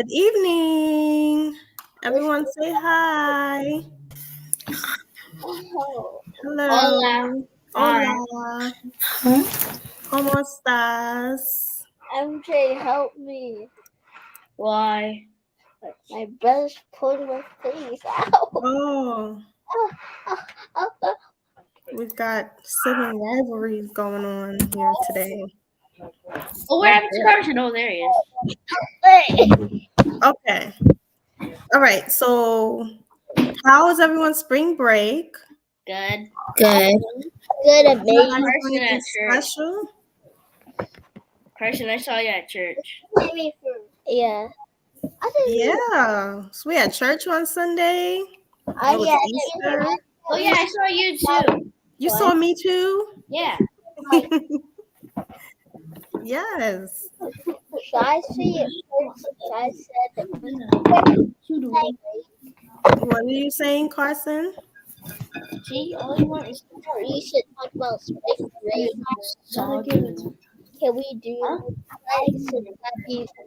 Good evening. Everyone say hi. Oh, Hola. Hello. Hi. Hola. ¿Cómo estás? MJ, help me. Why? My brother's pulling my face out. Oh, we've got sibling rivalries going on here today. Oh, where happened to Carson? Oh, there he is. Okay. All right. So, how was everyone's spring break? Good. Good, Did you amazing. guys do Carson anything at church. special? Carson, I saw you at church. Yeah. Yeah. So we had church on Sunday. It was Yeah. Easter. Oh yeah, I saw you too. You saw me too? Yeah. Yes. Should I say it first? I said What are you saying, Carson? See, all you want is you should talk about spring break. Can we do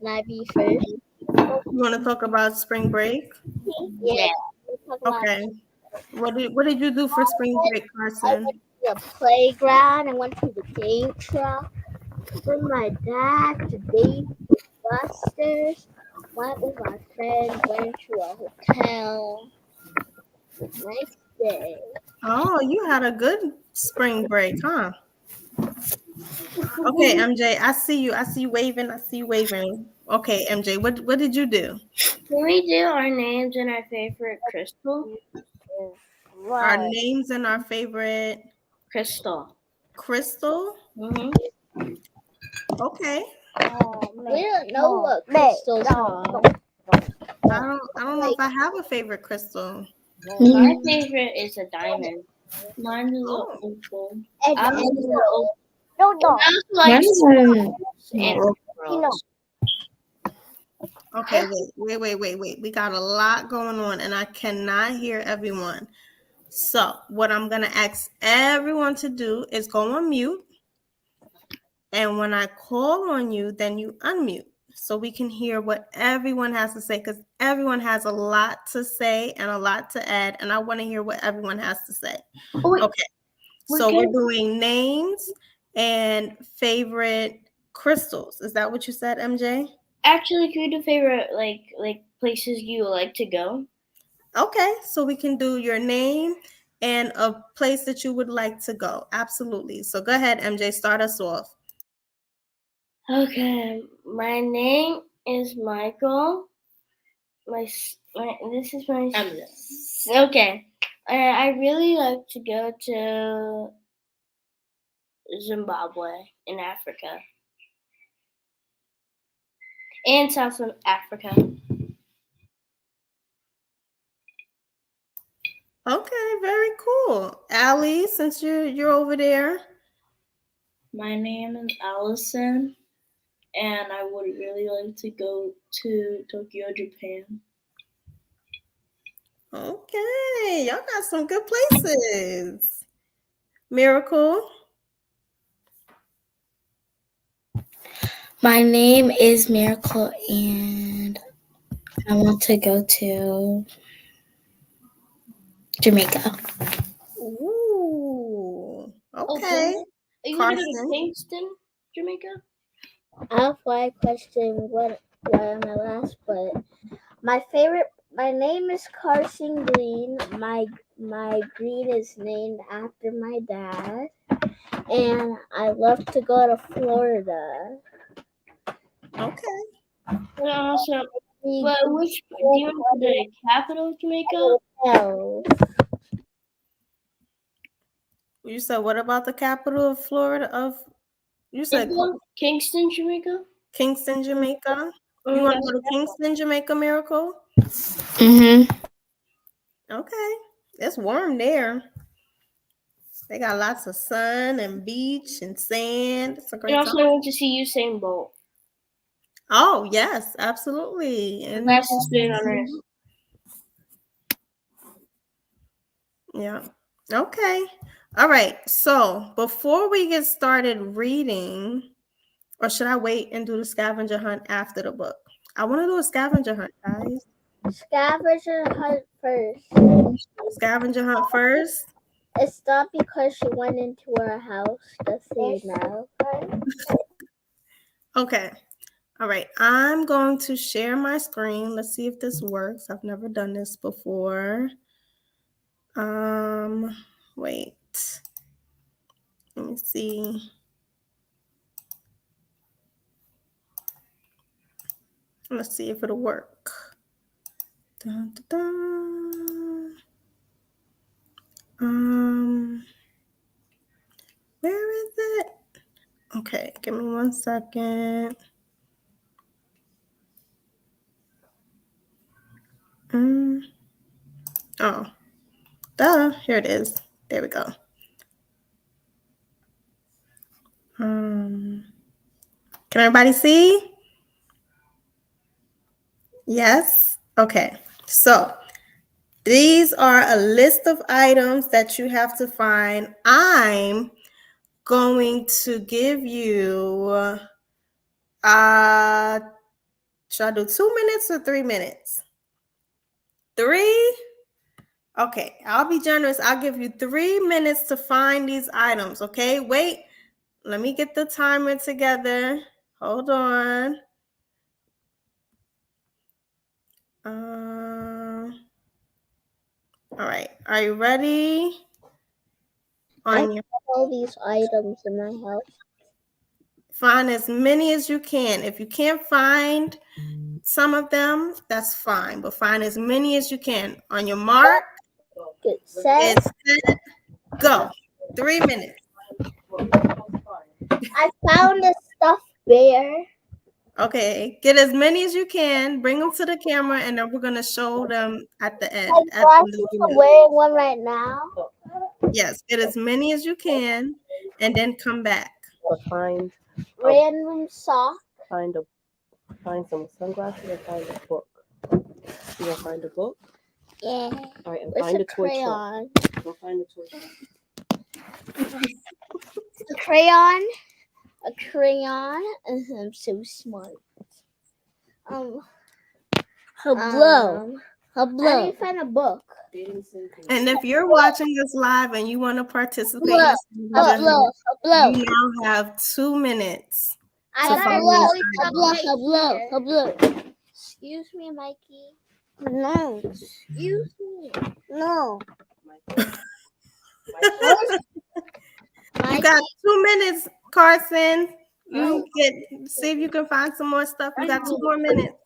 Nabi first? You want to talk about spring break? Yeah. We'll talk about Okay. What did you do for spring break, I Carson? went to the playground. I went to the game truck with my dad to Dave Buster's. Went with my friend. Went to a hotel. Nice day. Oh, you had a good spring break, huh? Okay, MJ, I see you. I see you waving. I see you waving. Okay, MJ, what did you do? Can we do our names and our favorite crystal? Our Wow. names and our favorite Crystal. crystal. Mhm. Okay. We don't know what crystals are. I don't know if I have a favorite crystal. My favorite is a diamond. Mine is Oh. an opal. And I also no. like You know. Okay, wait. We got a lot going on and I cannot hear everyone. So, what I'm going to ask everyone to do is go on mute. And when I call on you, then you unmute so we can hear what everyone has to say because everyone has a lot to say and a lot to add. And I want to hear what everyone has to say. Okay. So, we're doing names and favorite crystals. Is that what you said, MJ? Actually, can we do favorite like places you like to go? Okay, so we can do your name and a place that you would like to go. Absolutely. So go ahead, MJ, start us off. Okay, my name is Michael. This is my. Okay, I really like to go to Zimbabwe in Africa and South Africa. Okay, very cool. Allie, since you're over there. My name is Allison, and I would really like to go to Tokyo, Japan. Okay, y'all got some good places. Miracle. My name is Miracle, and I want to go to Jamaica. Ooh. Okay. Are you Carson. going to Kingston, Jamaica? I have one question. What am I last? But my name is Carson Green. My green is named after my dad, and I love to go to Florida. Okay. And also, but which do you want the capital of Jamaica? No. You said what about the capital of Florida? You said Kingston, Jamaica. Kingston, Jamaica. You want to go to Kingston, Jamaica, Miracle? Okay. It's warm there. They got lots of sun and beach and sand. It's a great And also, time. I want to see Usain Bolt. Oh, yes, absolutely. And Fastest man on earth. yeah. Okay. All right. So before we get started reading, or should I wait and do the scavenger hunt after the book? I want to do a scavenger hunt, guys. Scavenger hunt first. Scavenger hunt first. It's not because she went into her house, just so you know. Okay. All right. I'm going to share my screen. Let's see if this works. I've never done this before. Wait. Let me see. Let's see if it'll work. Dun, dun, dun. Where is it? Okay, give me 1 second. Oh, duh, here it is. There we go. Can everybody see? Yes? Okay, so these are a list of items that you have to find. I'm going to give you, should I do 2 minutes or 3 minutes? 3? Okay, I'll be generous. I'll give you 3 minutes to find these items, okay? Wait, let me get the timer together. Hold on. All right, are you ready? I have all these items in my house. Find as many as you can. If you can't find some of them, that's fine, but find as many as you can. On your mark, Get set. Go. 3 minutes. I found a stuffed bear. Okay, get as many as you can. Bring them to the camera, and then we're gonna show them at the end. I'm wearing one right now. Yes, get as many as you can, and then come back. Find random sock. Find some sunglasses and find a book. You gonna find a book? Yeah. All right, and Where's find a a toy crayon? truck. Go find a toy truck. A crayon. A crayon. I'm so smart. Hello. I need to find a book. And if you're watching this live and you want to participate, you Hello. now have 2 minutes. Hello. Excuse me, Mikey. No. Excuse me. No. You got 2 minutes, Carson. You see if you can find some more stuff. You got 2 more minutes.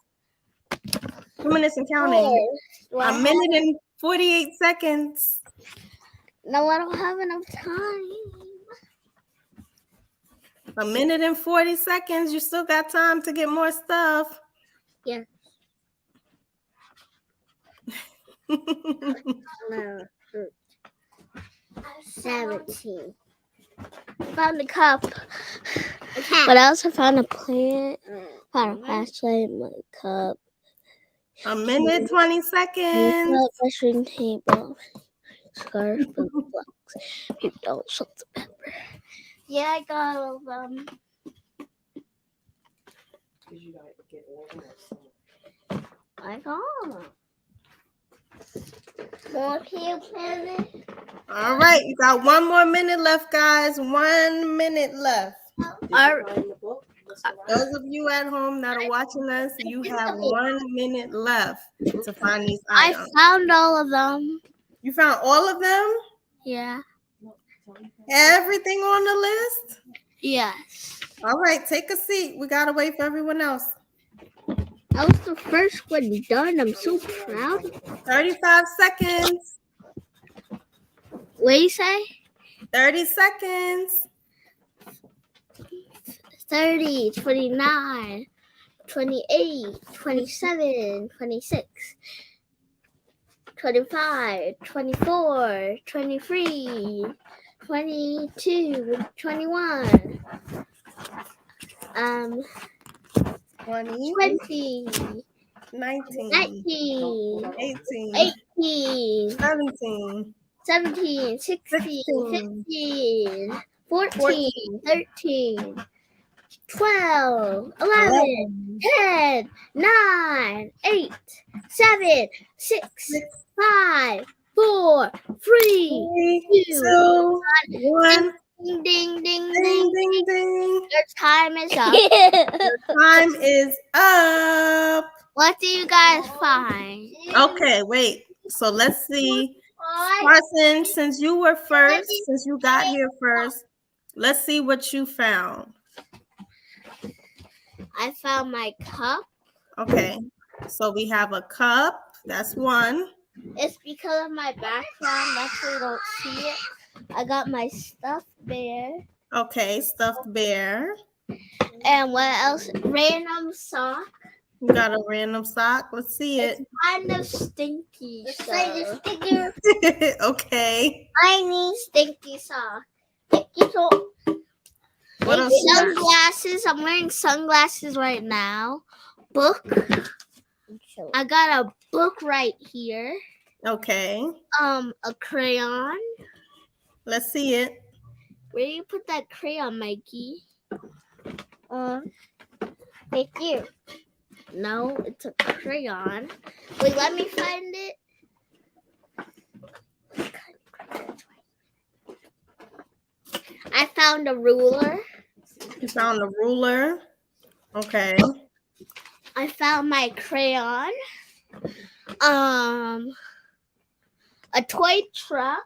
2 minutes and counting. A minute and 48 seconds. No, I don't have enough time. A minute and 40 seconds. You still got time to get more stuff. Yeah. 17. Found a cup. But I also found a plant. Found a flashlight, my cup. A minute, 20 seconds. Measuring table. Scarf and blocks. People, salt and pepper. Yeah, I got all of them. You gotta get all of them. I got them. More can planet. All right, you got 1 more minute left, guys. 1 minute left. Those of you at home that are watching us, you have 1 minute left to find these items. I found all of them. You found all of them? Yeah. Everything on the list? Yes. All right, take a seat. We gotta wait for everyone else. That was the first one done. I'm so proud. 35 seconds. What do you say? 30 seconds. 30, 29, 28, 27, 26, 25, 24, 23, 22, 21, 20, 20, 19, 19, 18, 18, 17, 17, 16, 15, 14, 13, 12, 11, 10, 9, 8, 7, 6, 5, 4, 3, 3, 2, 2, 1. ding, ding, ding, Ding, ding. ding, ding. Your time is up. Time is up. What do you guys find? Okay, wait. So let's see. Carson, since you were first, since you got here first, let's see what you found. I found my cup. Okay. So we have a cup. That's one. It's because of my background. That's why you don't see it. I got my stuffed bear. Okay, stuffed bear. And what else? Random sock. You got a random sock. Let's see it. Kind of stinky. So. Okay. Tiny stinky sock. What else you got? Sunglasses. I'm wearing sunglasses right now. Book. I got a book right here. Okay. A crayon. Let's see it. Where do you put that crayon, Mikey? Right here. No, it's a crayon. Wait, let me find it. I found a ruler. You found a ruler. Okay. I found my crayon. A toy truck.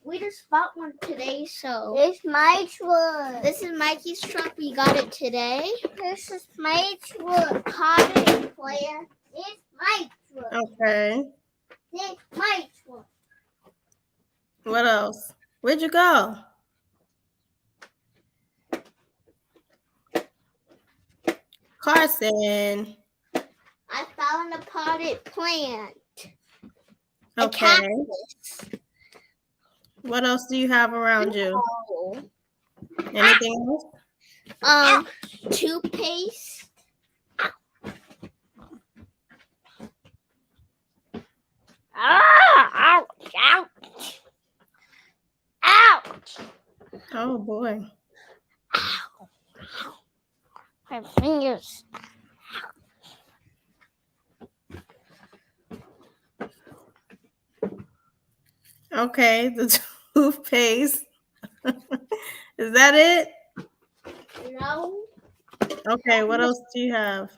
We just bought one today, so It's my truck. this is Mikey's truck. We got it today. This is my truck. Potted plant. It's my truck. Okay. It's my truck. What else? Where'd you go? Carson. I found a potted plant. A Okay. cactus. What else do you have around you? Anything else? Toothpaste. Ouch! Ouch! Ouch! Oh boy. My fingers. Okay, the toothpaste. Is that it? No. Okay, what else do you have?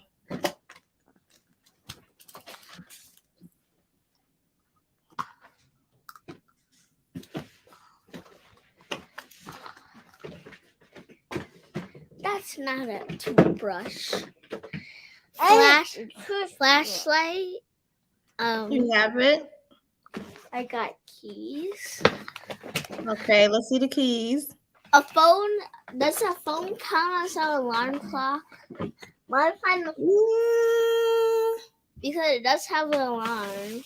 That's not a toothbrush. Flashlight. You have it? I got keys. Okay, let's see the keys. A phone. Does a phone count as an alarm clock? What if I'm Because it does have an alarm.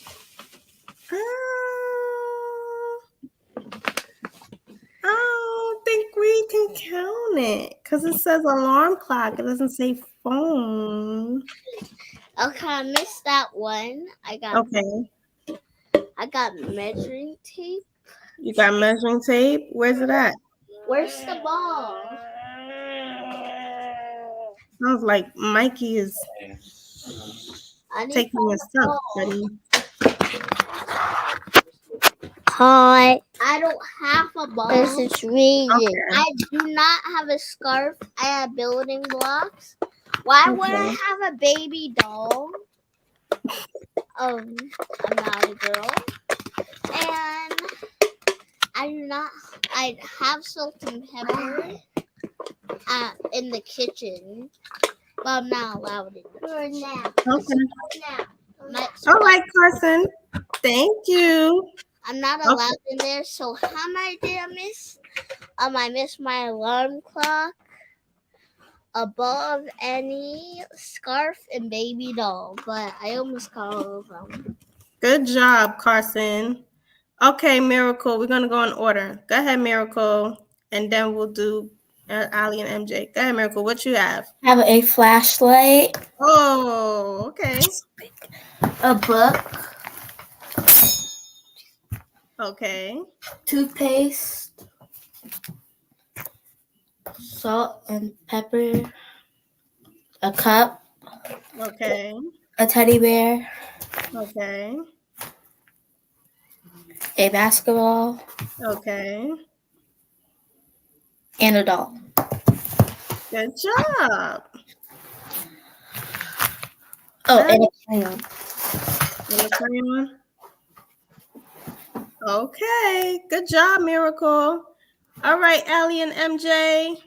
I don't think we can count it because it says alarm clock. It doesn't say phone. Okay, I missed that one. I got measuring tape. You got measuring tape? Where's it at? Where's the ball? Sounds like Mikey is I need taking his stuff, ball. buddy. Hi, I don't have a ball. this is Regan. Okay. I do not have a scarf. I have building blocks. Why would I Okay. have a baby doll? I'm not a girl. And I have salt and pepper in the kitchen, but I'm not allowed in For now. Okay. Now. All right, Carson. Thank you. I'm not allowed in there. So how many did I miss? I missed my alarm clock, above any scarf, and baby doll. But I almost got all of them. Good job, Carson. Okay, Miracle. We're gonna go in order. Go ahead, Miracle, and then we'll do Ali and MJ. Go ahead, Miracle. What you have? I have a flashlight, Oh, okay. a book, Okay. toothpaste, salt and pepper, a cup, Okay. a teddy bear, Okay. a basketball, Okay. and a doll. Good job. Oh, Nice. and a crayon. And a crayon. Okay. Good job, Miracle. All right, Allie and MJ.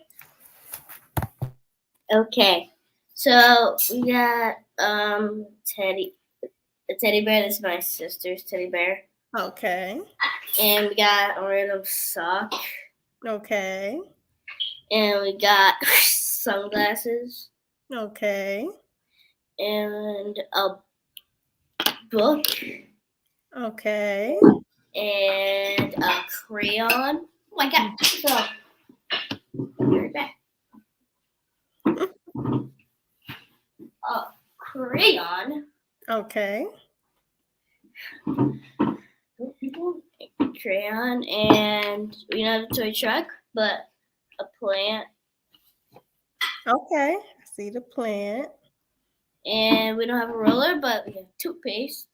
Okay. So we got Teddy. The teddy bear. That's my sister's teddy bear. Okay. And we got a random sock. Okay. And we got sunglasses. Okay. And a book. Okay. And a crayon. Oh my god. So, be right back. A crayon. Okay. Crayon. And we don't have a toy truck, but a plant. Okay. I see the plant. And we don't have a roller, but we have toothpaste.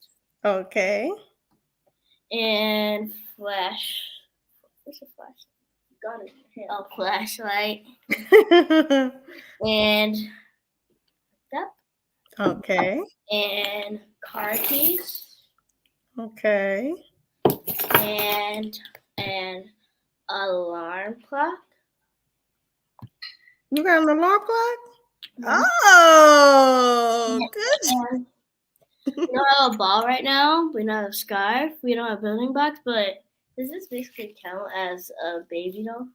Okay. And flash. Where's the flash? Got it. A flashlight. And that. Okay. And car keys. Okay. And an alarm clock. You got an alarm clock? Oh, good. And we don't have a ball right now. We don't have a scarf. We don't have a building blocks. But does this basically count as a baby doll?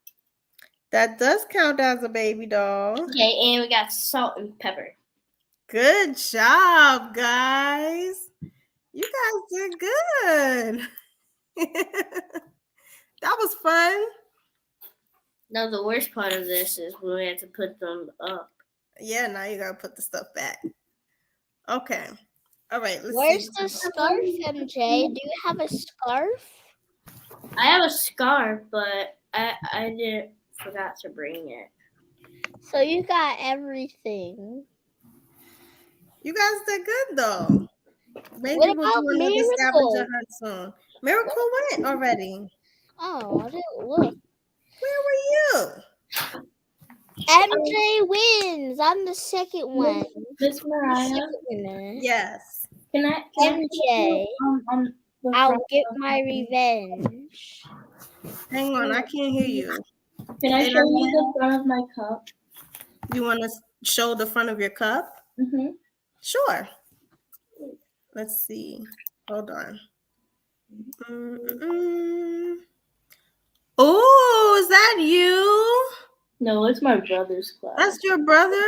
That does count as a baby doll. Okay, and we got salt and pepper. Good job, guys. You guys did good. That was fun. Now the worst part of this is when we have to put them up. Yeah, now you gotta put the stuff back. Okay. All right. Let's Where's see. the scarf, MJ? Do you have a scarf? I have a scarf, but I didn't forgot to bring it. So you got everything. You guys did good though. Maybe What we'll about do another Miracle? scavenger hunt soon. Miracle went already. Oh, I didn't look. Where were you? MJ wins. I'm the second one. Miss Mariah, Second winner. Yes. can I MJ. on the I'll front get of my revenge. Hang on, I can't hear you. Can I Say show that you again? the front of my cup? You want to show the front of your cup? Mm-hmm. Sure. Let's see. Hold on. Oh, is that you? No, it's my brother's class. That's your brother?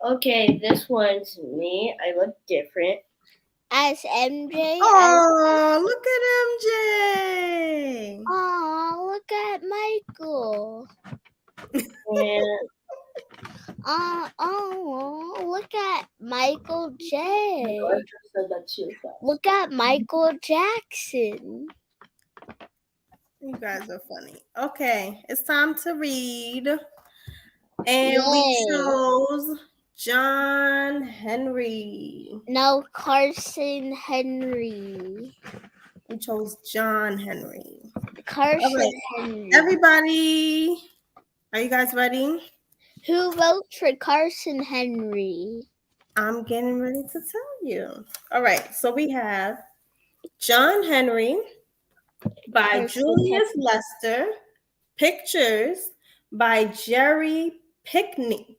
Okay, this one's me. I look different. As MJ. Oh, look at MJ. Oh, look at Michael. And Oh, look at Michael J. I just said that's your class. Look at Michael Jackson. You guys are funny. Okay, it's time to read. And we Yay. chose John Henry. No, Carson Henry. We chose John Henry. Carson right. Henry. Everybody, are you guys ready? Who wrote for Carson Henry? I'm getting ready to tell you. All right, so we have John Henry by Julius Lester, pictures by Jerry Pinkney.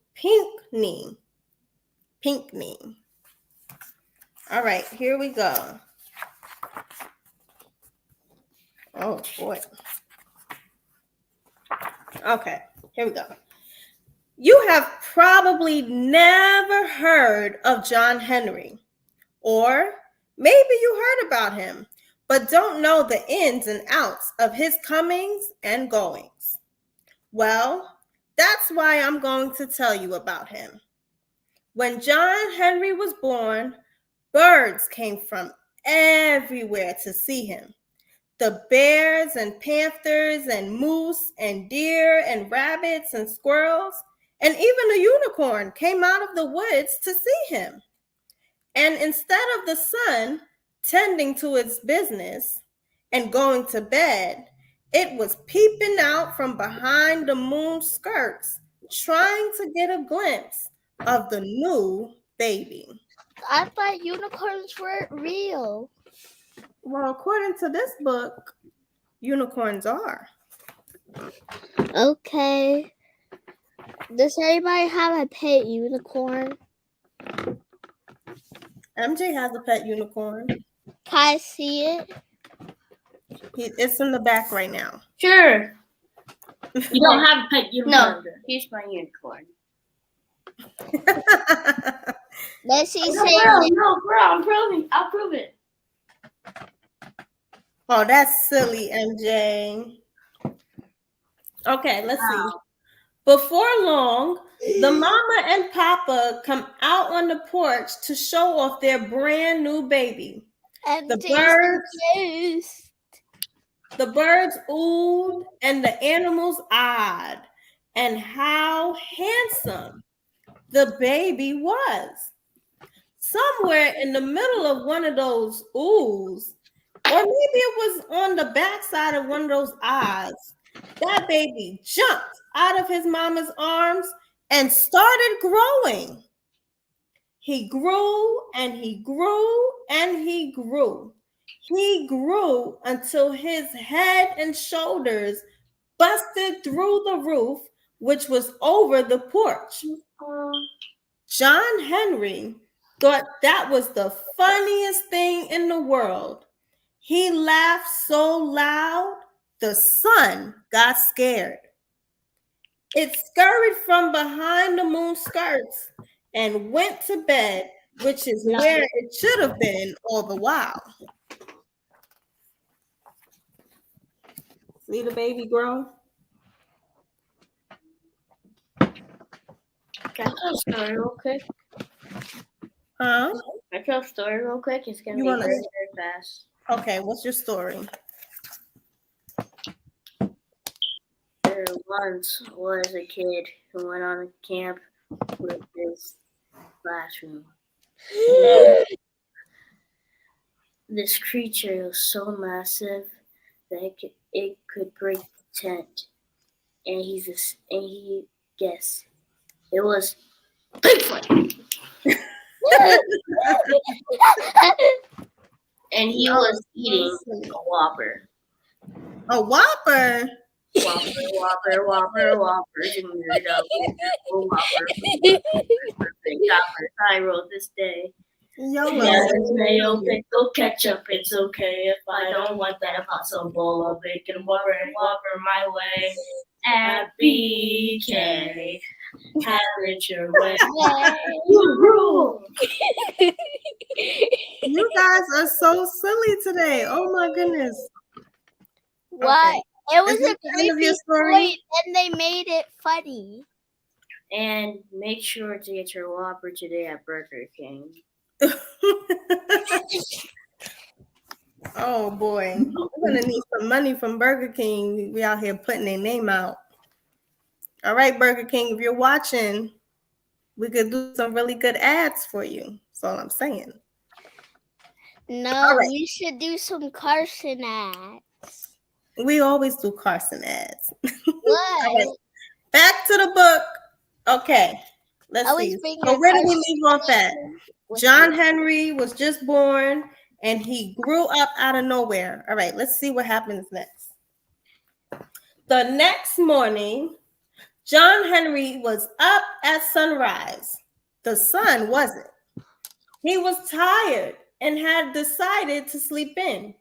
All right, here we go. Oh boy. Okay, here we go. You have probably never heard of John Henry, or maybe you heard about him, but don't know the ins and outs of his comings and goings. Well, that's why I'm going to tell you about him. When John Henry was born, birds came from everywhere to see him. the bears and panthers and moose and deer and rabbits and squirrels, and even a unicorn came out of the woods to see him. And instead of the sun tending to its business and going to bed, it was peeping out from behind the moon's skirts, trying to get a glimpse of the new baby. I thought unicorns weren't real. Well, according to this book, unicorns are. Okay. Does anybody have a pet unicorn? MJ has a pet unicorn. Can I see it? It's in the back right now. Sure. You don't have a pet unicorn. No, Here's my unicorn. Let's see. No, bro, I'll prove it. Oh, that's silly, MJ. Okay, let's see. Before long, the mama and papa come out on the porch to show off their brand new baby. The birds oohed and the animals eyed, and how handsome the baby was. Somewhere in the middle of one of those oohs, or maybe it was on the backside of one of those eyes, that baby jumped out of his mama's arms and started growing. He grew and he grew and he grew. He grew until his head and shoulders busted through the roof, which was over the porch. John Henry thought that was the funniest thing in the world. He laughed so loud, the sun got scared. It scurried from behind the moon's skirts and went to bed, which is where it should have been all the while. See the baby grow? Can I tell a story real quick? Huh? Can I tell a story real quick? It's going to You be wanna- very, very fast. Okay, what's your story? There once was a kid who went on a camp with his classroom. This creature was so massive that it could break the tent. And he guessed it was Bigfoot. And he was eating a Whopper. A Whopper? Whopper. I wrote this day. YOLO. Yeah, it's mayo, pickle, ketchup. It's okay if I don't want that possible. I'll bacon, Whopper my way. At BK, have it your way. You rule. You guys are so silly today. Oh my goodness. What? It was Is a this the end of creepy your story? story, and they made it funny. And make sure to get your Whopper today at Burger King. Oh boy. We're gonna need some money from Burger King. We out here putting their name out. All right, Burger King, if you're watching, we could do some really good ads for you. That's all I'm saying. No, All right. you should do some Carson ads. We always do Carson ads. What? All right. Back to the book. Okay. Let's I was see. bringing So where did we Carson leave off at? with John me. Henry was just born and he grew up out of nowhere. All right, let's see what happens next. The next morning, John Henry was up at sunrise. The sun wasn't. He was tired and had decided to sleep in.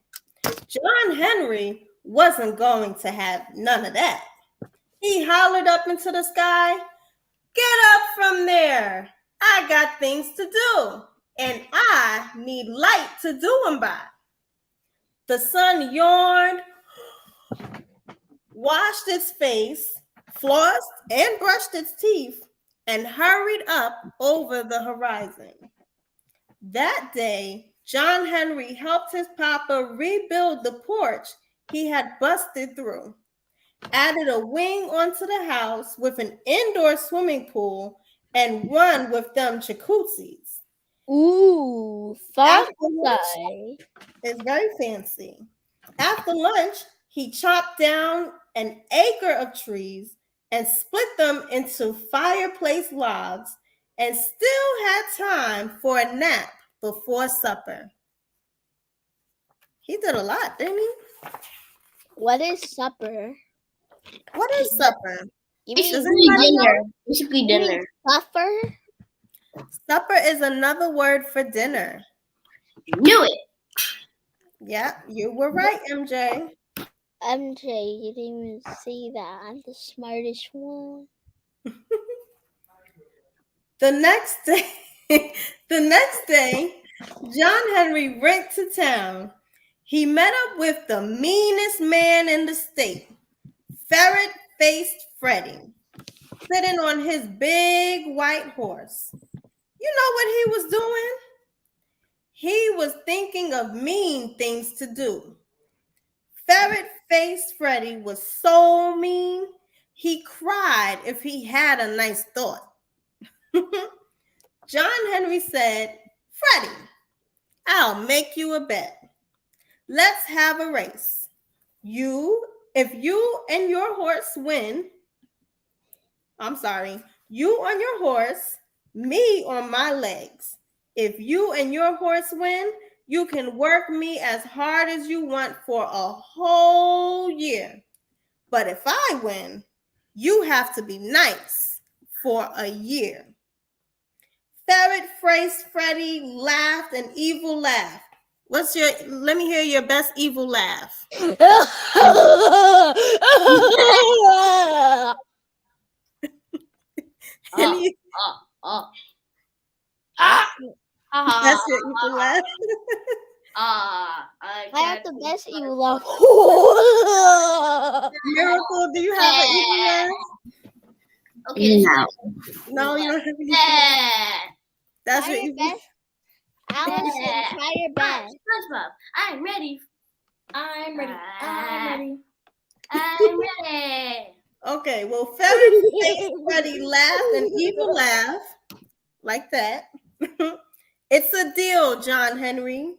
John Henry wasn't going to have none of that. He hollered up into the sky, "Get up from there. I got things to do, and I need light to do them by." The sun yawned, washed its face, flossed and brushed its teeth, and hurried up over the horizon. That day, John Henry helped his papa rebuild the porch he had busted through, added a wing onto the house with an indoor swimming pool and one with them jacuzzis. Ooh, After lunch, fancy. it's very fancy. After lunch, he chopped down an acre of trees and split them into fireplace logs and still had time for a nap before supper. He did a lot, didn't he? What is supper? What is supper? You Does mean, anybody know? Dinner. Basically you mean dinner. supper? Supper is another word for dinner. Knew it. Yeah, you were right, MJ. MJ, you didn't even see that. I'm the smartest one. The next day, John Henry went to town. He met up with the meanest man in the state, ferret-faced Freddie, sitting on his big white horse. You know what he was doing? He was thinking of mean things to do. Ferret-faced Freddie was so mean, he cried if he had a nice thought. John Henry said, Freddie, I'll make you a bet. Let's have a race. If you and your horse win, you on your horse, me on my legs. If you and your horse win, you can work me as hard as you want for a whole year. But if I win, you have to be nice for a year. Ferret-faced Freddie laughed an evil laugh. Let me hear your best evil laugh. That's your evil laugh. I have the best evil laugh. Miracle, do you have an evil laugh? Okay. No, you don't have an evil laugh. Yeah. That's Try your your evil best. Allison, try your best. SpongeBob, I'm ready. I'm ready. I'm ready. Okay, well, Ferret-faced Freddie laughed an evil laugh like that. It's a deal, John Henry.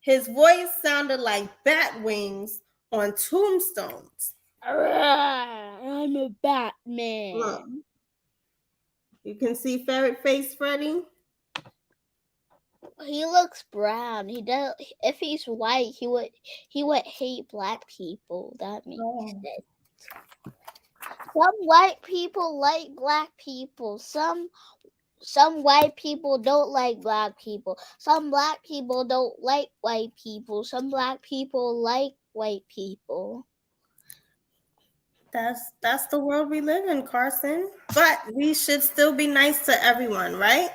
His voice sounded like bat wings on tombstones. I'm a Batman. Look. You can see Ferret-faced Freddie. He looks brown. He does. If he's white, he would hate black people. That makes sense. Some white people like black people. Some white people don't like black people. Some black people don't like white people. Some black people like white people. That's the world we live in, Carson. But we should still be nice to everyone, right?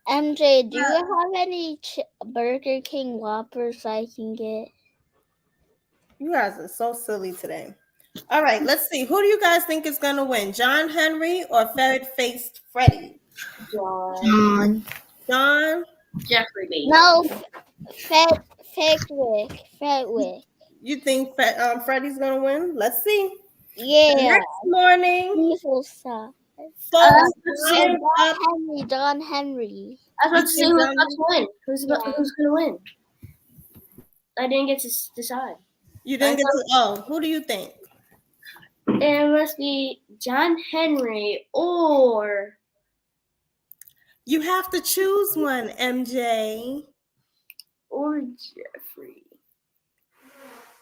MJ, do you have any Burger King Whoppers I can get? You guys are so silly today. All right, let's see. Who do you guys think is going to win, John Henry or Ferret-faced Freddie? John. John? Jeffrey B. No, Fedwick. You think Freddie's going to win? Let's see. Yeah. Next morning, Evil stuff. folks John Henry. I was about to say who's about to win. Who's going to win? I didn't get to decide. You didn't get to. Who do you think? It must be John Henry or. You have to choose one, MJ. Or Jeffrey.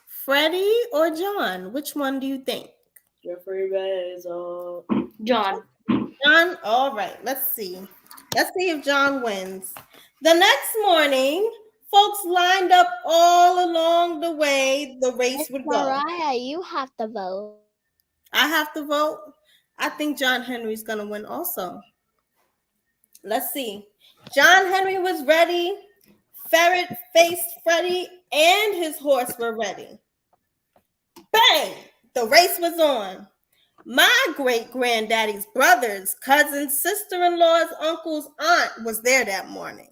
Freddie or John? Which one do you think? Jeffrey Bezos. John. John? All right, let's see. Let's see if John wins. The next morning, folks lined up all along the way the race would go. Mariah, you have to vote. I have to vote. I think John Henry's going to win also. Let's see. John Henry was ready. Ferret-faced Freddie and his horse were ready. Bang! The race was on. My great-granddaddy's brothers, cousins, sister-in-laws, uncles, aunt was there that morning.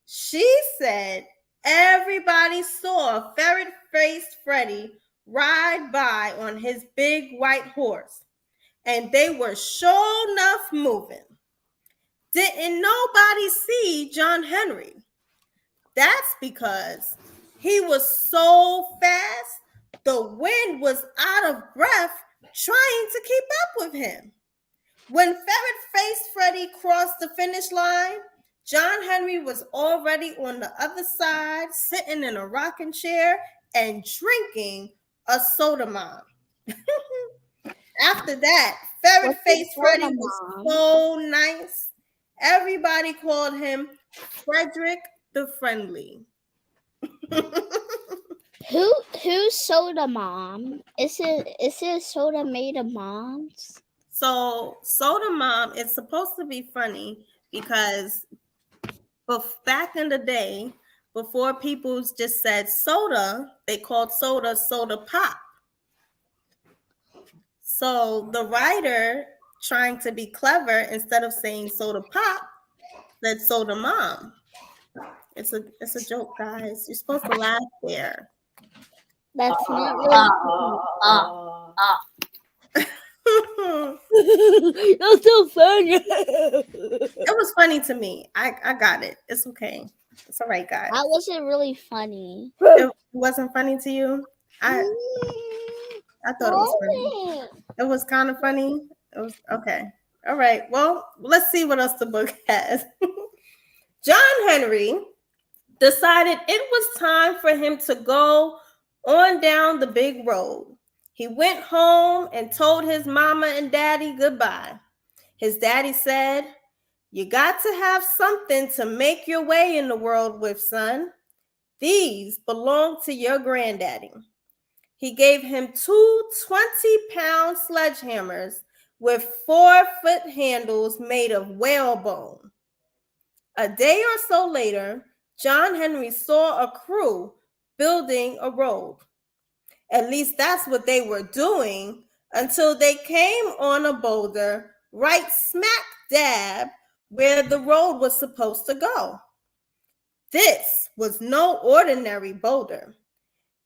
She said everybody saw ferret-faced Freddy ride by on his big white horse, and they were sure enough moving. Didn't nobody see John Henry? That's because he was so fast, the wind was out of breath trying to keep up with him. When ferret-faced Freddy crossed the finish line, John Henry was already on the other side, sitting in a rocking chair and drinking a soda mom. After that, ferret-faced Freddy was so nice. Everybody called him Frederick the Friendly. Who's Soda Mom? Is it a soda made of moms? So Soda Mom is supposed to be funny because back in the day, before people just said soda, they called soda pop. So the writer, trying to be clever, instead of saying soda pop, said Soda Mom. It's a joke, guys. You're supposed to laugh there. That's not really That's so funny. It was funny to me. I got it. It's okay. It's all right, guys. That wasn't really funny. It wasn't funny to you? I thought it was funny. It was kind of funny. It was okay. All right. Well, let's see what else the book has. John Henry decided it was time for him to go on down the big road. He went home and told his mama and daddy goodbye. His daddy said, "You got to have something to make your way in the world with, son. These belong to your granddaddy." He gave him two 20-pound sledgehammers with 4-foot handles made of whalebone. A day or so later, John Henry saw a crew building a road. At least that's what they were doing until they came on a boulder right smack dab where the road was supposed to go. This was no ordinary boulder.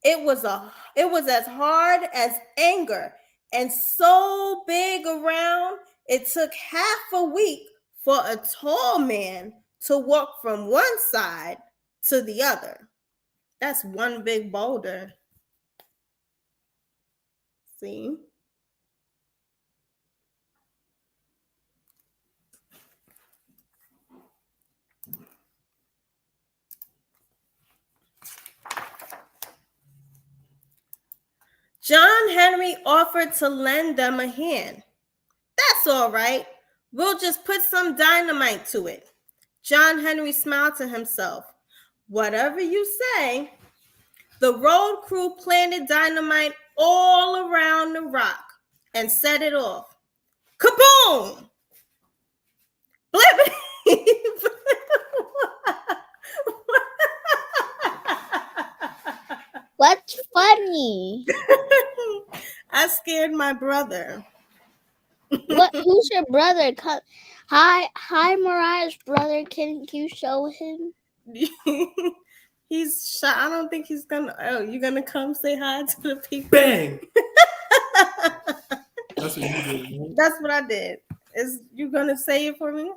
It was as hard as anger and so big around it took half a week for a tall man to walk from one side to the other. That's one big boulder. See? John Henry offered to lend them a hand. "That's all right. We'll just put some dynamite to it." John Henry smiled to himself. "Whatever you say." The road crew planted dynamite all around the rock and set it off. Kaboom! Blippity! What's funny? I scared my brother. Who's your brother? Hi, Mariah's brother. Can you show him? He's shy. I don't think he's gonna. Oh, you gonna come say hi to the people? Bang! That's what you did. Right? That's what I did. Is you gonna say it for me?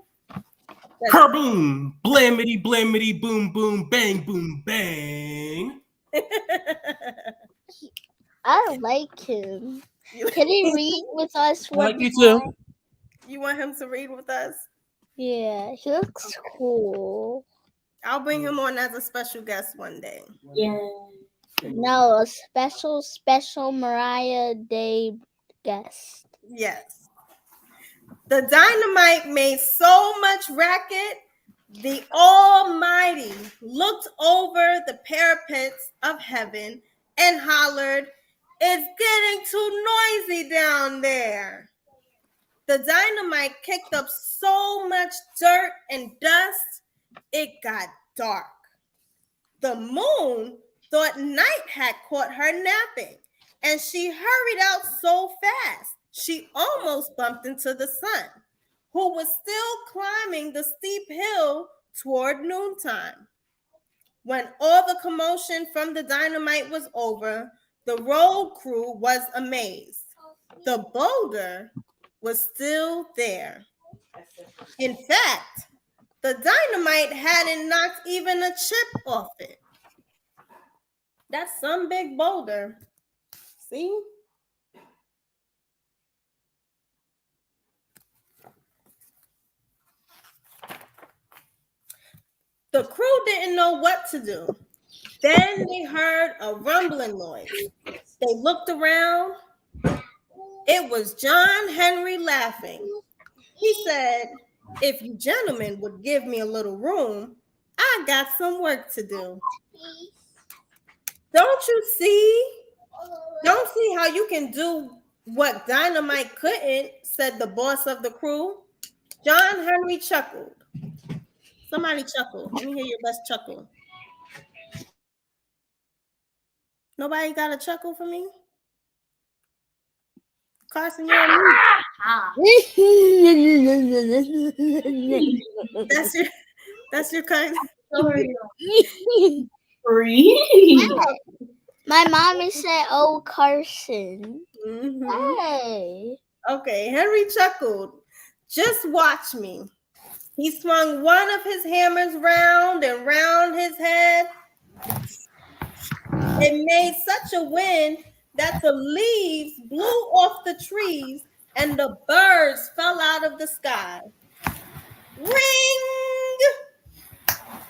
Kerboom! Blamity, blamity, boom, boom, bang, boom, bang. I like him. Can he read with us? I like you too. You want him to read with us? Yeah, he looks cool. I'll bring him on as a special guest one day. Yeah. No, a special Mariah Day guest. Yes. The dynamite made so much racket, the Almighty looked over the parapets of heaven and hollered, "It's getting too noisy down there." The dynamite kicked up so much dirt and dust, it got dark. The moon thought night had caught her napping, and she hurried out so fast she almost bumped into the sun, who was still climbing the steep hill toward noontime. When all the commotion from the dynamite was over, the road crew was amazed. The boulder was still there. In fact, the dynamite hadn't knocked even a chip off it. That's some big boulder. See? The crew didn't know what to do. Then they heard a rumbling noise. They looked around. It was John Henry laughing. He said, "If you gentlemen would give me a little room, I got some work to do." Don't you see? Don't see how you can do what dynamite couldn't, said the boss of the crew. John Henry chuckled. Somebody chuckle. Let me hear your best chuckle. Nobody got a chuckle for me? Carson, you're on mute. That's your kind. Breathe. My mommy said, "Oh, Carson." Mhm. Hey. Okay, Henry chuckled. Just watch me. He swung one of his hammers round and round his head. It made such a wind that the leaves blew off the trees and the birds fell out of the sky. Ring!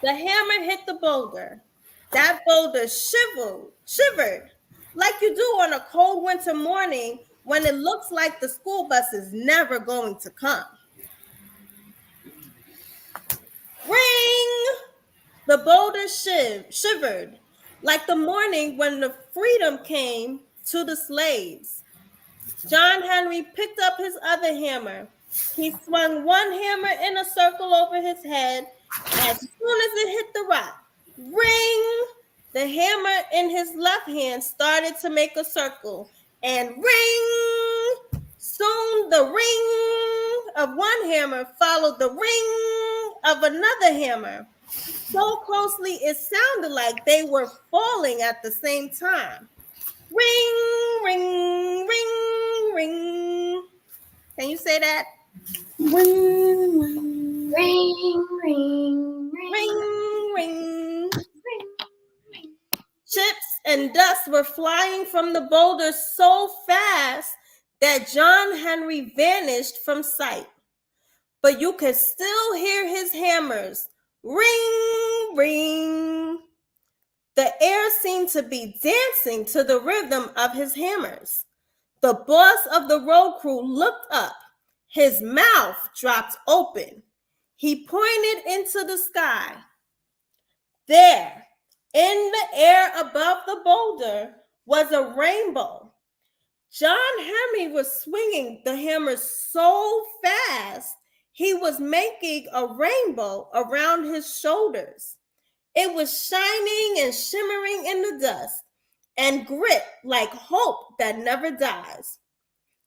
The hammer hit the boulder. That boulder shivered like you do on a cold winter morning when it looks like the school bus is never going to come. Ring! The boulder shivered like the morning when the freedom came to the slaves. John Henry picked up his other hammer. He swung one hammer in a circle over his head. As soon as it hit the rock, ring! The hammer in his left hand started to make a circle, and ring! Soon the ring of one hammer followed the ring of another hammer. So closely it sounded like they were falling at the same time. Ring, ring, ring, ring. Can you say that? Ring, ring, ring, ring, Ring, ring. Chips and dust were flying from the boulder so fast that John Henry vanished from sight. But you could still hear his hammers. Ring, ring. The air seemed to be dancing to the rhythm of his hammers. The boss of the road crew looked up. His mouth dropped open. He pointed into the sky. There, in the air above the boulder, was a rainbow. John Henry was swinging the hammer so fast, he was making a rainbow around his shoulders. It was shining and shimmering in the dust and grit like hope that never dies.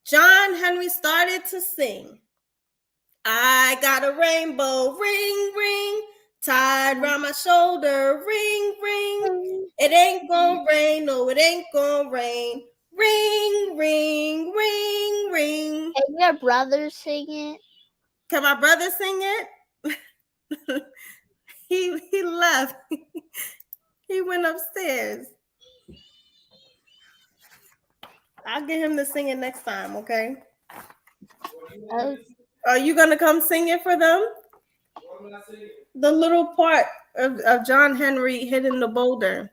John Henry started to sing. I got a rainbow, ring, ring, tied around my shoulder, ring, ring. It ain't gonna rain, no, it ain't gonna rain. Ring, ring, ring, ring. Can your brother sing it? Can my brother sing it? He left. He went upstairs. I'll get him to sing it next time, okay? Oh, Are you gonna come sing it for them? The little part of John Henry hitting the boulder.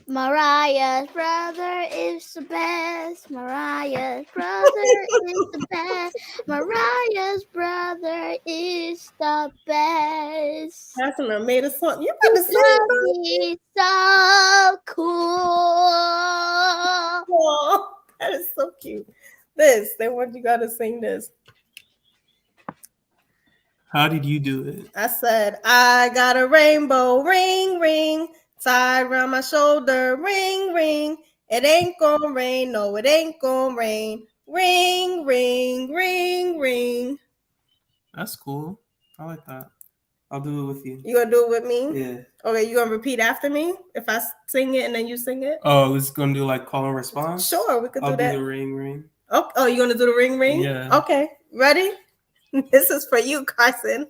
Mariah's brother is the best. Mariah's brother is the best. Mariah's brother is the best. That's an amazing song. You gotta sing. He's so cool. Oh, that is so cute. Then what you gotta sing this? How did you do it? I said, I got a rainbow, ring, ring, tied around my shoulder, ring, ring. It ain't gonna rain, no, it ain't gonna rain. Ring, ring, ring, ring. That's cool. I like that. I'll do it with you. You gonna do it with me? Yeah. Okay, you gonna repeat after me if I sing it and then you sing it? Oh, it's gonna do like call and response. Sure, we could I'll do that. do the ring ring. Oh, you gonna do the ring ring? Yeah. Okay, ready? This is for you, Carson.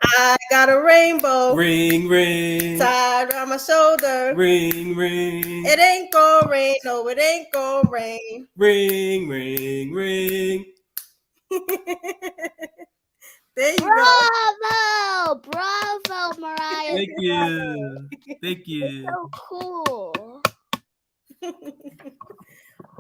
I got a rainbow Ring ring. tied around my shoulder. Ring ring. It ain't gonna rain, no, it ain't gonna rain. Ring ring ring. There you go. Bravo, Mariah. Thank you. Thank you. So cool.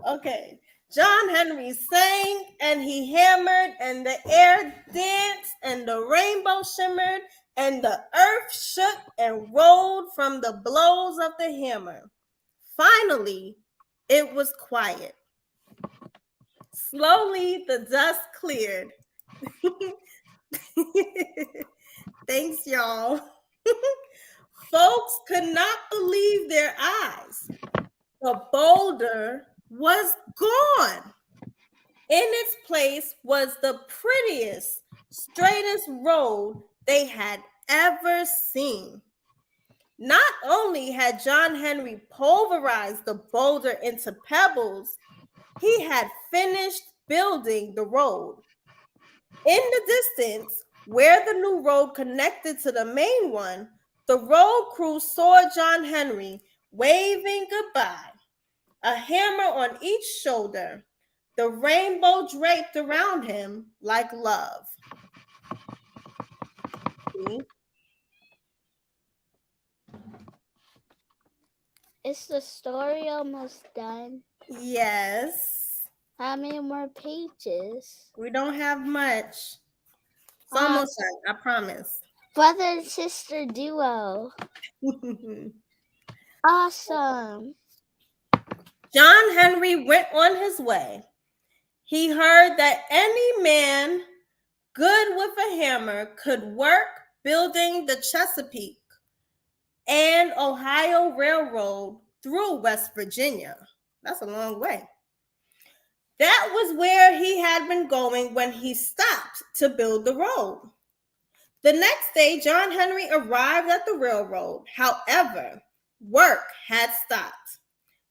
Okay. John Henry sang and he hammered and the air danced and the rainbow shimmered and the earth shook and rolled from the blows of the hammer. Finally, it was quiet. Slowly, the dust cleared. Thanks, y'all. Folks could not believe their eyes. The boulder was gone. In its place was the prettiest, straightest road they had ever seen. Not only had John Henry pulverized the boulder into pebbles, he had finished building the road. In the distance, where the new road connected to the main one, the road crew saw John Henry waving goodbye, a hammer on each shoulder, the rainbow draped around him like love. See? Is the story almost done? Yes. How many more pages? We don't have much. It's almost done, I promise. Brother and sister duo. Awesome. John Henry went on his way. He heard that any man good with a hammer could work building the Chesapeake and Ohio Railroad through West Virginia. That's a long way. That was where he had been going when he stopped to build the road. The next day, John Henry arrived at the railroad. However, work had stopped.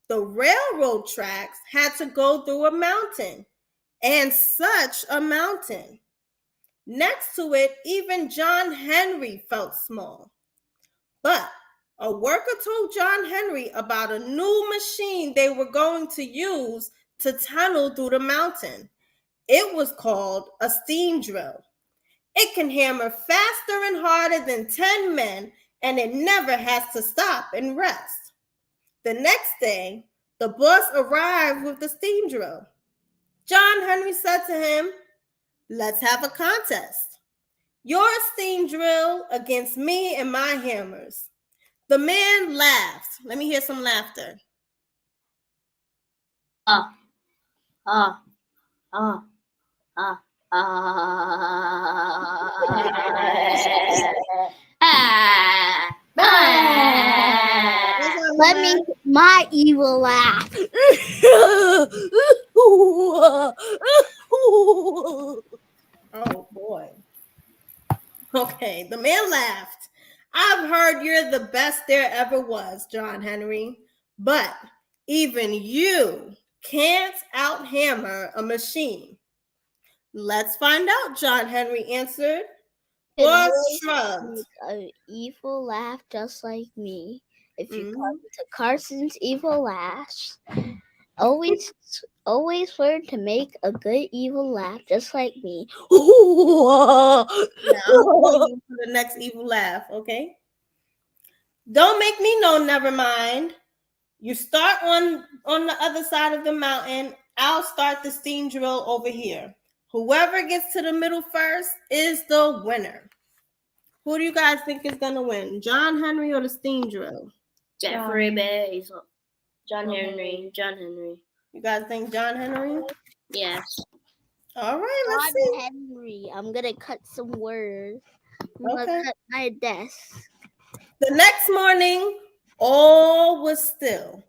The railroad tracks had to go through a mountain, and such a mountain. Next to it, even John Henry felt small. But a worker told John Henry about a new machine they were going to use to tunnel through the mountain. It was called a steam drill. It can hammer faster and harder than 10 men, and it never has to stop and rest. The next day, the boss arrived with the steam drill. John Henry said to him, "Let's have a contest. Your steam drill against me and my hammers." The man laughed. Let me hear some laughter. Let me my evil laugh. Oh boy. Okay, the man laughed. "I've heard you're the best there ever was, John Henry, but even you can't out-hammer a machine." "Let's find out," John Henry answered. Boss shrugged. An evil laugh just like me. If you come to Carson's evil laughs, always learn to make a good evil laugh just like me. Now, I'm waiting for the next evil laugh, okay? "Don't make me know, never mind. You start on the other side of the mountain. I'll start the steam drill over here. Whoever gets to the middle first is the winner." Who do you guys think is going to win? John Henry or the steam drill? Jeffrey Basil. John Henry. You guys think John Henry? Yes. All right, let's John see. Henry. I'm gonna cut some words. I'm Okay. gonna cut my desk. The next morning, all was still.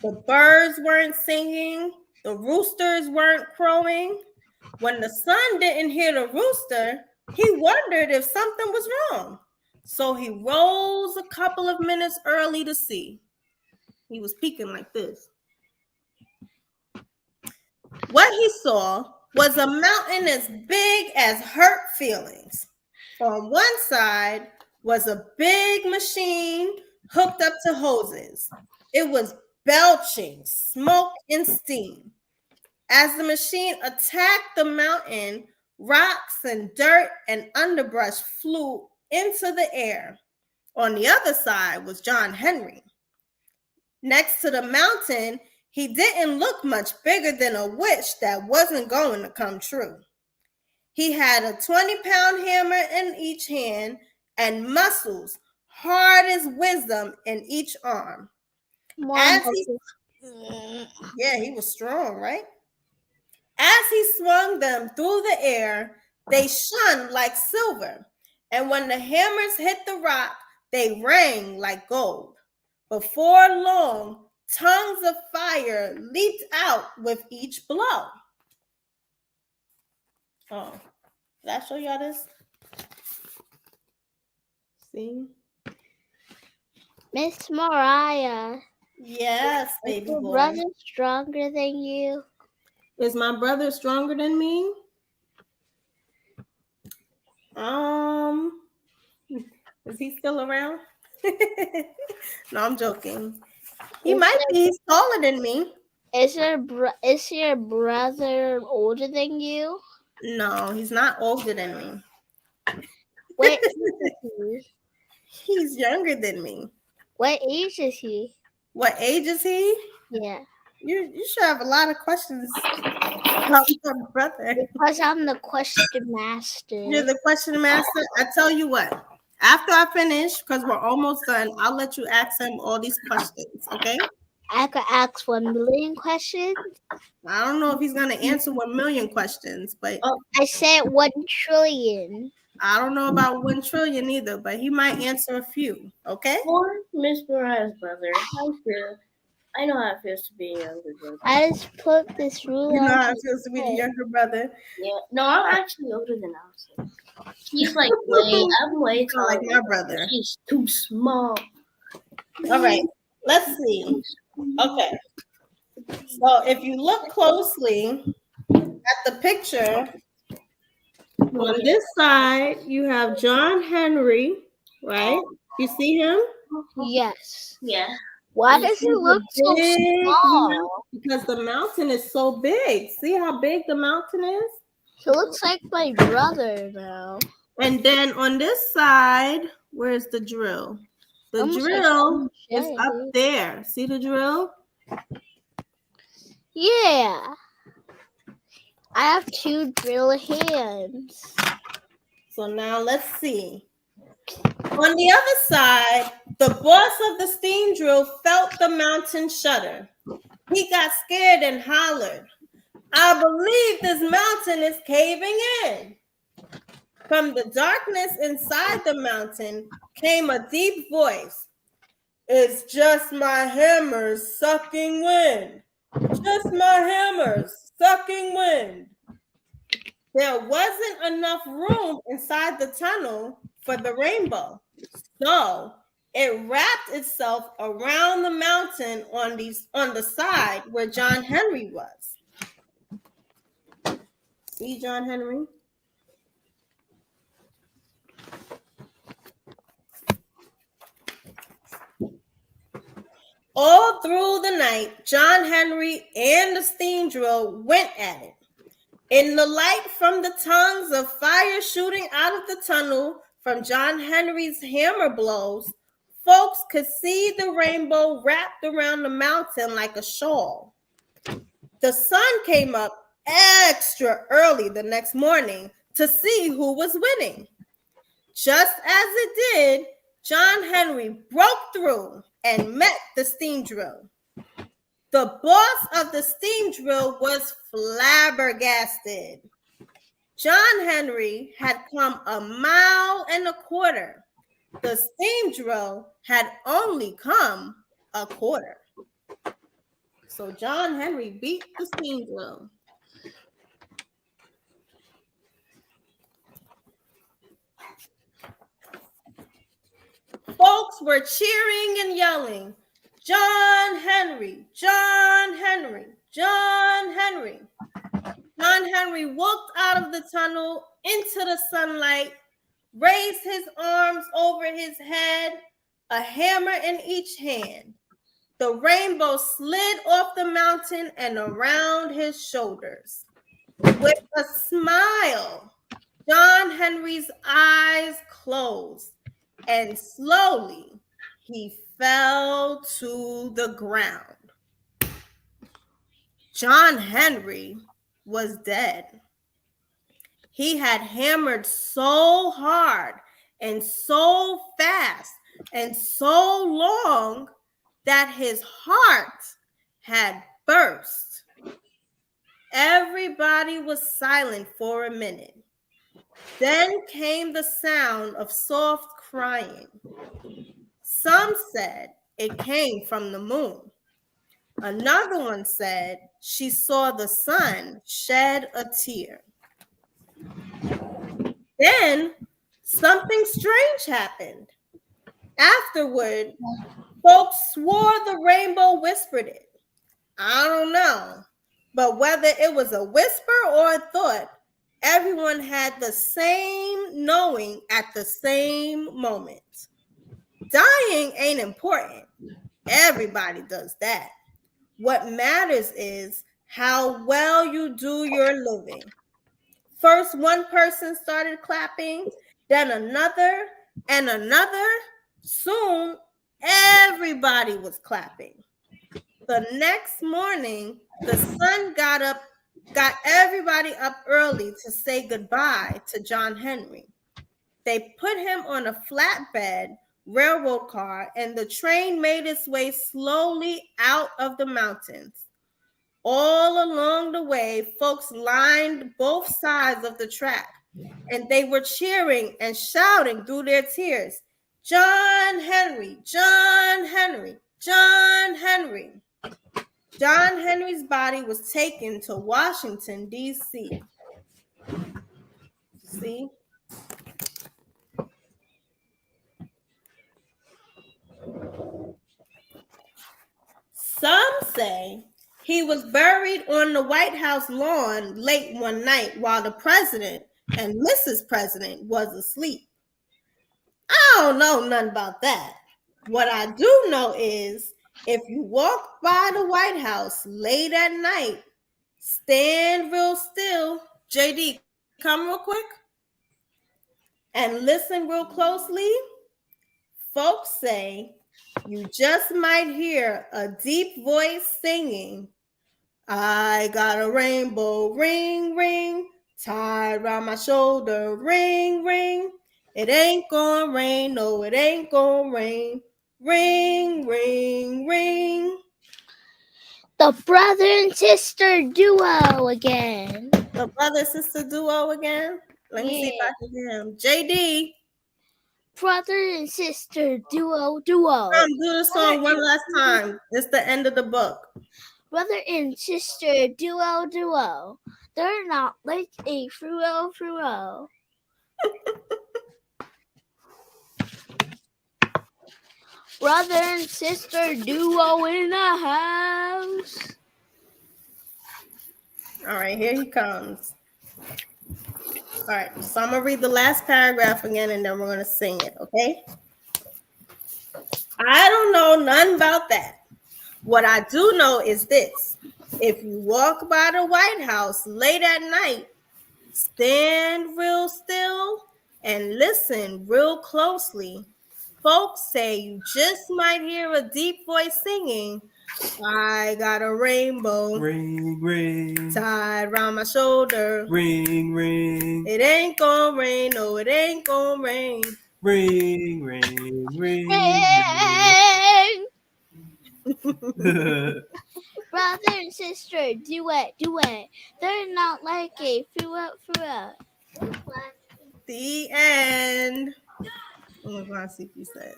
The birds weren't singing. The roosters weren't crowing. When the sun didn't hear the rooster, He wondered if something was wrong. So he rose a couple of minutes early to see. He was peeking like this. What he saw was a mountain as big as hurt feelings. On one side was a big machine hooked up to hoses. It was belching smoke and steam. As the machine attacked the mountain, rocks and dirt and underbrush flew into the air. On the other side was John Henry. Next to the mountain, he didn't look much bigger than a wish that wasn't going to come true. He had a 20-pound hammer in each hand and muscles hard as wisdom in each arm. As he was strong, right? As he swung them through the air, they shone like silver. And when the hammers hit the rock, they rang like gold. Before long, tongues of fire leaped out with each blow. Oh, did I show y'all this? See? Miss Mariah. Yes, baby Is your boy. brother stronger than you? Is my brother stronger than me? Is he still around? No, I'm joking. He might be. He's taller than me. Is your brother older than you? No, he's not older than me. What age is he? He's younger than me. What age is he? What age is he? Yeah. You should have a lot of questions about your brother. Because I'm the question master. You're the question master. I tell you what, after I finish, because we're almost done, I'll let you ask him all these questions, okay? I could ask 1 million questions. I don't know if he's going to answer 1 million questions, but I said 1 trillion. I don't know about 1 trillion either, but he might answer a few, okay? For Miss Mariah's brother, I know how it feels to be a younger brother. I just put this rule You know on how it feels to be the younger brother. Yeah. No, I'm actually older than Allison. He's like I'm way taller. Like my brother. He's too small. All right, let's see. Okay. So if you look closely at the picture, on this side, you have John Henry, right? You see him? Yes. Yeah. Why does it look so Big small? mountain, because the mountain is so big. See how big the mountain is? He looks like my brother now. And then on this side, where's the drill? The Almost like drill is Jay. up there. See the drill? Yeah. I have 2 drill hands. So now let's see. On the other side, the boss of the steam drill felt the mountain shudder. He got scared and hollered, "I believe this mountain is caving in." From the darkness inside the mountain came a deep voice. "It's just my hammers sucking wind. Just my hammers sucking wind." There wasn't enough room inside the tunnel for the rainbow, so it wrapped itself around the mountain on the side where John Henry was. See John Henry? All through the night, John Henry and the steam drill went at it. In the light from the tongues of fire shooting out of the tunnel from John Henry's hammer blows, folks could see the rainbow wrapped around the mountain like a shawl. The sun came up extra early the next morning to see who was winning. Just as it did, John Henry broke through and met the steam drill. The boss of the steam drill was flabbergasted. John Henry had come 1.25 miles. The steam drill had only come 1/4. So John Henry beat the steam drill. folks were cheering and yelling, John Henry, John Henry, John Henry. John Henry walked out of the tunnel into the sunlight, raised his arms over his head, a hammer in each hand. The rainbow slid off the mountain and around his shoulders. With a smile, John Henry's eyes closed, and slowly he fell to the ground. John Henry was dead. He had hammered so hard and so fast and so long that his heart had burst. Everybody was silent for a minute. Then came the sound of soft crying. Some said it came from the moon. Another one said she saw the sun shed a tear. Then something strange happened. Afterward, folks swore the rainbow whispered it. I don't know, but whether it was a whisper or a thought, everyone had the same knowing at the same moment. Dying ain't important. Everybody does that. What matters is how well you do your living. First, one person started clapping, then another and another. Soon, everybody was clapping. The next morning, the sun got everybody up early to say goodbye to John Henry. They put him on a flatbed railroad car, and the train made its way slowly out of the mountains. All along the way, folks lined both sides of the track, and they were cheering and shouting through their tears, John Henry, John Henry, John Henry. John Henry's body was taken to Washington, D.C. See? Some say he was buried on the White House lawn late one night while the president and Mrs. President was asleep. I don't know nothing about that. What I do know is if you walk by the White House late at night, stand real still. JD, come real quick and listen real closely. Folks say you just might hear a deep voice singing, I got a rainbow ring, ring, tied around my shoulder, ring, ring. It ain't gonna rain, no, it ain't gonna rain. Ring, ring, ring. The brother and sister duo again. The brother-sister duo again? Let me see if I can hear him. JD. Brother and sister duo, duo. Do the song one last time. It's the end of the book. Brother and sister duo, duo. They're not like a fruo, fruo. Brother and sister duo in the house. All right, here he comes. All right, so I'm going to read the last paragraph again, and then we're going to sing it, okay? I don't know nothing about that. What I do know is this. If you walk by the White House late at night, stand real still and listen real closely. Folks say you just might hear a deep voice singing, I got a rainbow Ring, ring. tied around my shoulder. Ring, ring. It ain't gonna rain, no, it ain't gonna rain. Ring, ring, ring. Hey! ring. Brother and sister duet, duet. They're not like a fruo, fruo. The end. Oh my God, CP said.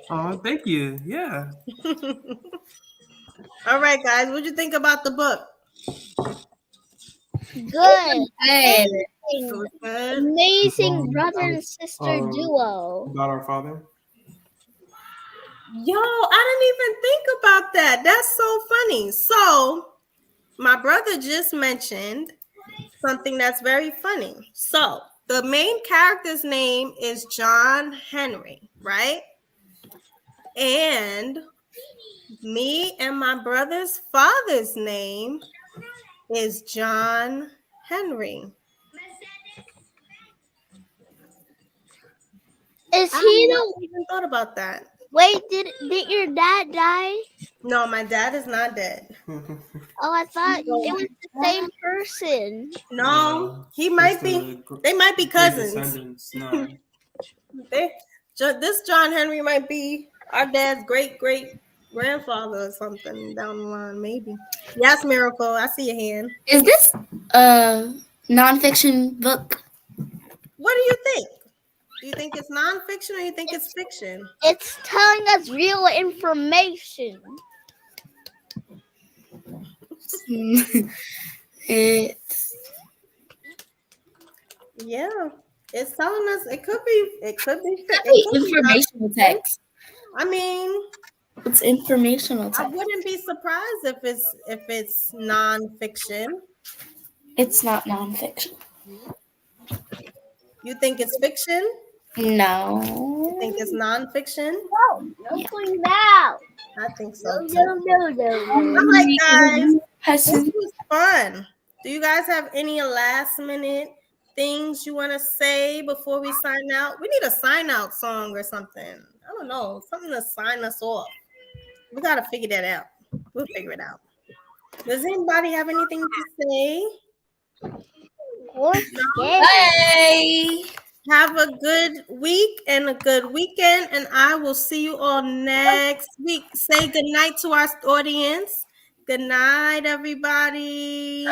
Oh, thank you. Yeah. All right, guys, what'd you think about the book? Good. Good. It was good. Amazing brother and sister duo. About our father. Yo, I didn't even think about that. That's so funny. So, my brother just mentioned something that's very funny. So, the main character's name is John Henry, right? And me and my brother's father's name is John Henry. Is I he never the even thought about that. wait? Did your dad die? No, my dad is not dead. Oh, I thought it was the same person. No, he might be. They might be cousins. Descendants. No. This John Henry might be our dad's great grandfather or something down the line, maybe. Yes, Miracle. I see your hand. Is this a nonfiction book? What do you think? Do you think it's nonfiction or you think it's fiction? It's telling us real information. It's Yeah, it's telling us it could be. It could be informational text. I mean, It's informational I text. wouldn't be surprised if it's nonfiction. It's not nonfiction. You think it's fiction? No. You think it's nonfiction? No, going now. I think so No, too. no. All right, guys. Person. This was fun. Do you guys have any last minute things you want to say before we sign out? We need a sign out song or something. I don't know, something to sign us off. We got to figure that out. We'll figure it out. Does anybody have anything to say? Bye. Have a good week and a good weekend, and I will see you all next week. Say good night to our audience. Good night, everybody.